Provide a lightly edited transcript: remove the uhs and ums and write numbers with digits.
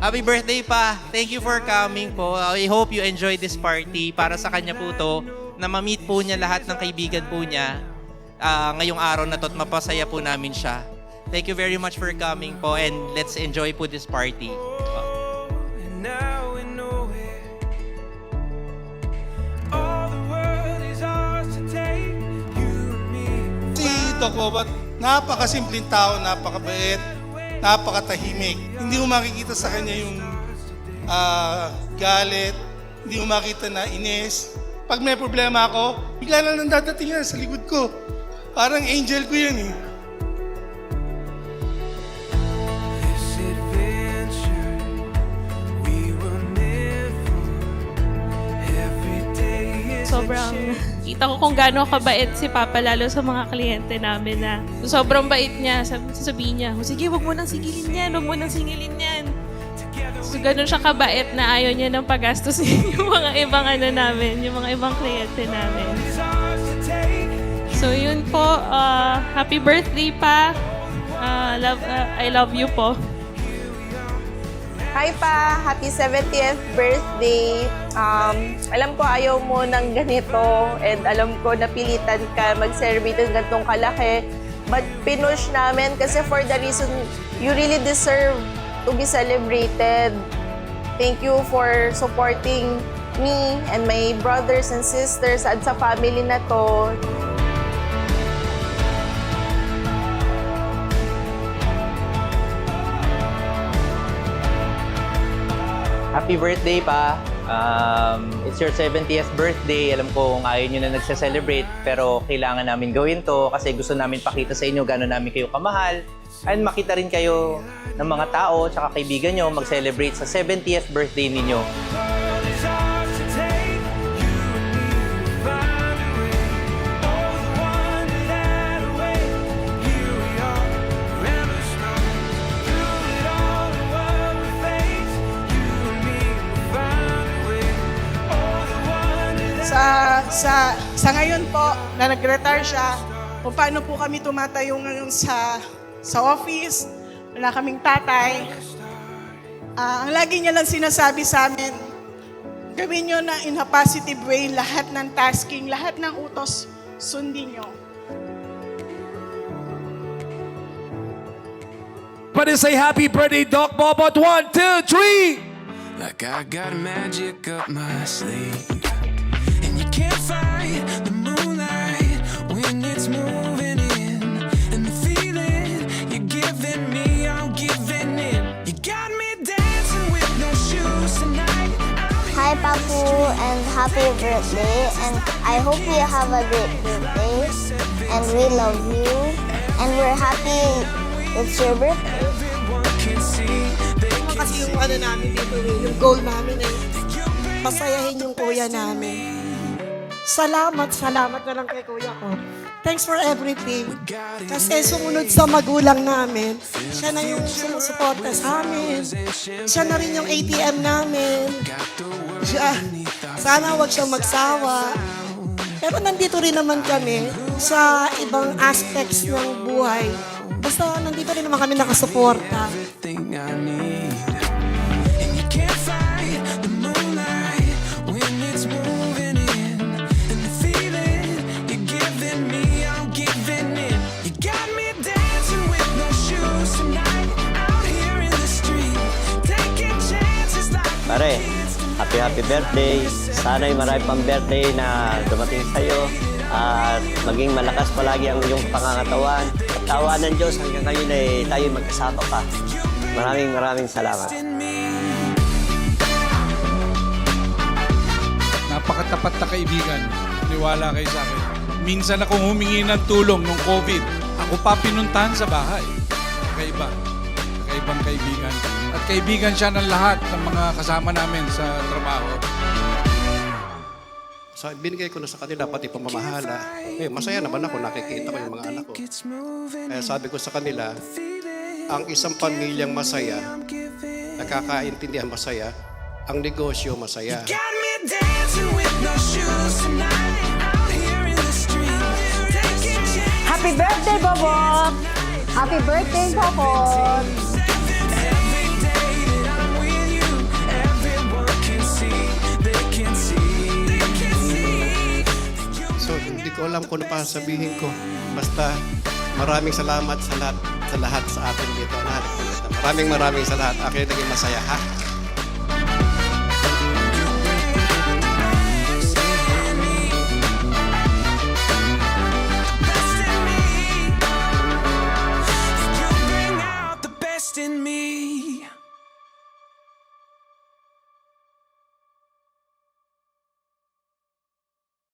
Happy birthday pa. Thank you for coming po. I hope you enjoy this party. Para sa kanya po to, na ma-meet po niya lahat ng kaibigan po niya ngayong araw na to at mapasaya po namin siya. Thank you very much for coming po and let's enjoy po this party. Si Doc Bobat, napakasimpleng tao, napakabait, napakatahimik. Hindi mo makikita sa kanya yung galit, hindi mo makita na inis. Pag may problema ako, bigla lang nang dadating yan sa likod ko. Parang angel ko yan eh. Sobrang kita ko kung gaano kabait si Papa lalo sa mga kliyente namin na sobrang bait niya. Sasabihin niya, sige, wag mo nang sigilin yan, wag mo nang singilin yan. So, ganun siya kabait na ayaw niya ng pagastusin yung mga ibang namin, yung mga ibang kliyente namin. So, yun po. Happy birthday pa. I love you po. Hi pa! Happy 70th birthday! Alam ko ayaw mo ng ganito and alam ko napilitan ka mag-celebrate ng ganitong kalaki. But pinush namin kasi for the reason you really deserve to be celebrated. Thank you for supporting me and my brothers and sisters at sa family na to. Happy birthday pa. It's your 70th birthday. Alam ko kung ayaw nyo na nagsa-celebrate, pero kailangan namin gawin to kasi gusto namin pakita sa inyo gano'n namin kayo kamahal. And makita rin kayo ng mga tao at kaibigan nyo mag-celebrate sa 70th birthday ninyo. Sa ngayon po, na nag-retire siya, kung paano po kami tumatayo ngayon sa office, wala kaming tatay. Ang lagi niya lang sinasabi sa amin, gawin niyo na in a positive way lahat ng tasking, lahat ng utos, sundin niyo. Everybody say happy birthday, Doc Bobot. 1, 2, 3. Like I got magic up my sleeve. And you can't fight the moonlight when it's moving in. And the feeling you're giving me, I'm giving in. You got me dancing with no shoes tonight. Hi, Papu, and happy birthday. And I hope you have a great birthday. And we love you. And we're happy it's your birthday. Everyone can see, they can Kasi yung namin dito, yung goal namin ay pasayahin yung kuya namin. Salamat na lang kay kuya ko. Thanks for everything. Kasi sumunod sa magulang namin, siya na yung sumusuporta sa amin. Siya na rin yung ATM namin. Sana wag siyang magsawa. Pero nandito rin naman kami sa ibang aspects ng buhay. Basta nandito rin naman kami nakasuporta. everything I need. And you can't fight the moonlight when it's moving in. And the feeling you're giving me, I'm giving in. You got me dancing with no shoes tonight, out here in the street, taking chances like Pare, happy birthday. Sana'y marami pang birthday na dumating sa'yo. At maging malakas palagi ang iyong pangangatawan. At tawa ng Diyos hanggang ngayon ay tayo magkasama pa. Maraming salamat. Napakatapat na kaibigan. Niwala kayo sa akin. Minsan akong humingi ng tulong nung COVID. Ako pa pinuntahan sa bahay. Kakaibang kaibigan. At kaibigan siya ng lahat ng mga kasama namin sa trabaho. Binigay ko na sa kanila pati pamamahala. Masaya naman ako, nakikita ko yung mga anak ko. Kaya sabi ko sa kanila, ang isang pamilyang masaya, nakakaintindihan masaya, ang negosyo masaya. got me dancing with no shoes tonight, out here in the street, taking chances. Happy birthday, Bobot! Happy birthday, Bobot! alam kung ano pa sabihin ko. Basta maraming salamat sa lahat sa atin dito. Maraming sa lahat. Akin naging masaya, ha?